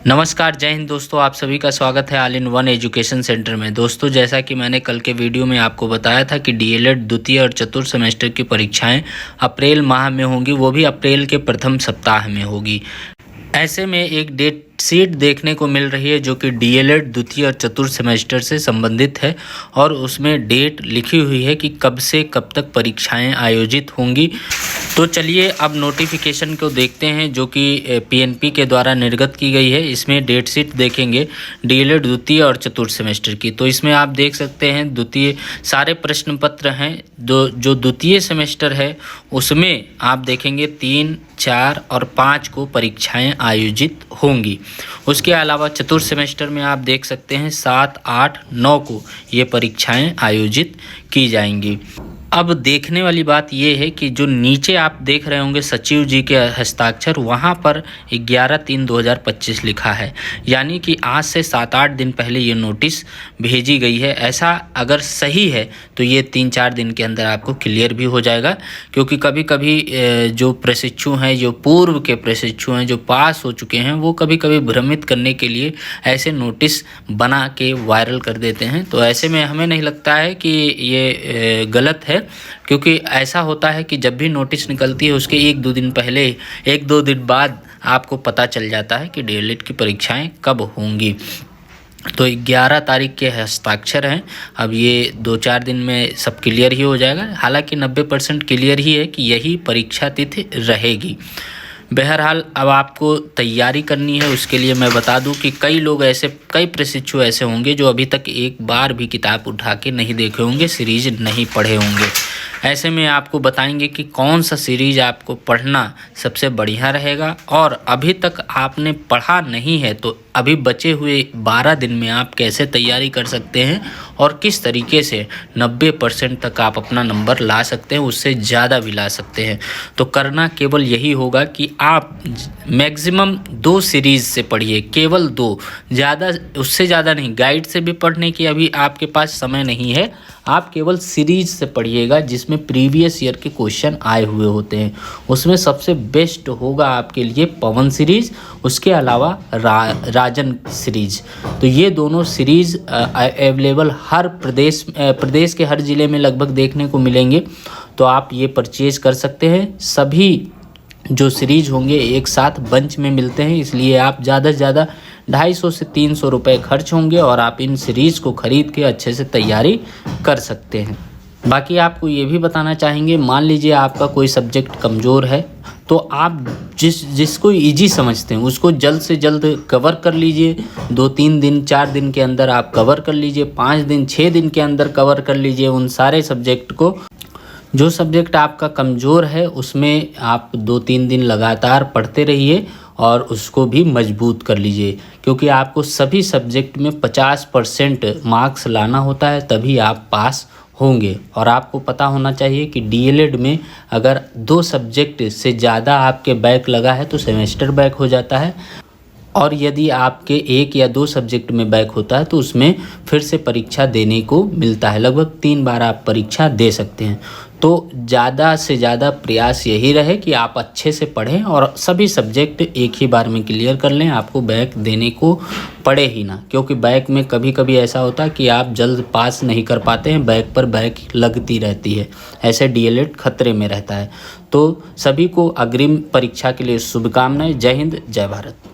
नमस्कार, जय हिंद दोस्तों। आप सभी का स्वागत है all in one education centre में। दोस्तों, जैसा कि मैंने कल के वीडियो में आपको बताया था कि डीएलएड द्वितीय और चतुर्थ सेमेस्टर की परीक्षाएं अप्रैल माह में होंगी, वो भी अप्रैल के प्रथम सप्ताह में होगी। ऐसे में एक डेट शीट देखने को मिल रही है जो कि डीएलएड द्वितीय और चतुर्थ सेमेस्टर से संबंधित है और उसमें डेट लिखी हुई है कि कब से कब तक परीक्षाएं आयोजित होंगी। तो चलिए अब नोटिफिकेशन को देखते हैं जो कि पीएनपी के द्वारा निर्गत की गई है। इसमें डेट शीट देखेंगे डीएलएड द्वितीय और चतुर्थ सेमेस्टर की। तो इसमें आप देख सकते हैं द्वितीय सारे प्रश्न पत्र हैं। जो द्वितीय सेमेस्टर है उसमें आप देखेंगे 3, 4 और 5 को परीक्षाएं आयोजित होंगी। उसके अलावा चतुर्थ सेमेस्टर में आप देख सकते हैं 7, 8, 9 को ये परीक्षाएं आयोजित की जाएंगी। अब देखने वाली बात ये है कि जो नीचे आप देख रहे होंगे सचिव जी के हस्ताक्षर, वहाँ पर 11/3/2025 लिखा है, यानी कि आज से 7-8 दिन पहले ये नोटिस भेजी गई है। ऐसा अगर सही है तो ये 3-4 दिन के अंदर आपको क्लियर भी हो जाएगा, क्योंकि कभी कभी जो प्रशिक्षु हैं, जो पूर्व के प्रशिक्षु हैं, जो पास हो चुके हैं, वो कभी कभी भ्रमित करने के लिए ऐसे नोटिस बना के वायरल कर देते हैं। तो ऐसे में हमें नहीं लगता है कि ये गलत है, क्योंकि ऐसा होता है कि जब भी नोटिस निकलती है उसके 1-2 दिन पहले, 1-2 दिन बाद आपको पता चल जाता है कि डीएलएड की परीक्षाएं कब होंगी। तो 11 तारीख के हस्ताक्षर हैं। अब ये 2-4 दिन में सब क्लियर ही हो जाएगा। हालांकि 90% क्लियर ही है कि यही परीक्षा तिथि रहेगी। बहरहाल अब आपको तैयारी करनी है। उसके लिए मैं बता दूं कि कई प्रशिक्षु ऐसे होंगे जो अभी तक एक बार भी किताब उठा के नहीं देखे होंगे, सीरीज नहीं पढ़े होंगे। ऐसे में आपको बताएंगे कि कौन सा सीरीज आपको पढ़ना सबसे बढ़िया रहेगा, और अभी तक आपने पढ़ा नहीं है तो अभी बचे हुए 12 दिन में आप कैसे तैयारी कर सकते हैं और किस तरीके से 90% तक आप अपना नंबर ला सकते हैं, उससे ज़्यादा भी ला सकते हैं। तो करना केवल यही होगा कि आप मैक्सिमम 2 सीरीज़ से पढ़िए, केवल 2, ज़्यादा उससे ज़्यादा नहीं। गाइड से भी पढ़ने की अभी आपके पास समय नहीं है, आप केवल सीरीज से पढ़िएगा जिसमें प्रीवियस ईयर के क्वेश्चन आए हुए होते हैं। उसमें सबसे बेस्ट होगा आपके लिए पवन सीरीज, उसके अलावा राजन सीरीज। तो ये दोनों सीरीज अवेलेबल हर प्रदेश के हर ज़िले में लगभग देखने को मिलेंगे। तो आप ये परचेज कर सकते हैं। सभी जो सीरीज होंगे एक साथ बंच में मिलते हैं, इसलिए आप ज़्यादा से ज़्यादा 250 से 300 रुपये खर्च होंगे और आप इन सीरीज़ को ख़रीद के अच्छे से तैयारी कर सकते हैं। बाकी आपको ये भी बताना चाहेंगे, मान लीजिए आपका कोई सब्जेक्ट कमज़ोर है तो आप जिसको इजी समझते हैं उसको जल्द से जल्द कवर कर लीजिए। 2-3 दिन 4 दिन के अंदर आप कवर कर लीजिए, 5 दिन 6 दिन के अंदर कवर कर लीजिए उन सारे सब्जेक्ट को। जो सब्जेक्ट आपका कमज़ोर है उसमें आप 2-3 दिन लगातार पढ़ते रहिए और उसको भी मजबूत कर लीजिए, क्योंकि आपको सभी सब्जेक्ट में 50% मार्क्स लाना होता है, तभी आप पास होंगे। और आपको पता होना चाहिए कि डीएलएड में अगर 2 सब्जेक्ट से ज़्यादा आपके बैक लगा है तो सेमेस्टर बैक हो जाता है, और यदि आपके 1 या 2 सब्जेक्ट में बैक होता है तो उसमें फिर से परीक्षा देने को मिलता है। लगभग 3 बार आप परीक्षा दे सकते हैं। तो ज़्यादा से ज़्यादा प्रयास यही रहे कि आप अच्छे से पढ़ें और सभी सब्जेक्ट एक ही बार में क्लियर कर लें, आपको बैक देने को पड़े ही ना। क्योंकि बैक में कभी कभी ऐसा होता है कि आप जल्द पास नहीं कर पाते हैं, बैक पर बैक लगती रहती है, ऐसे डीएलएड खतरे में रहता है। तो सभी को अग्रिम परीक्षा के लिए शुभकामनाएं। जय हिंद, जय भारत।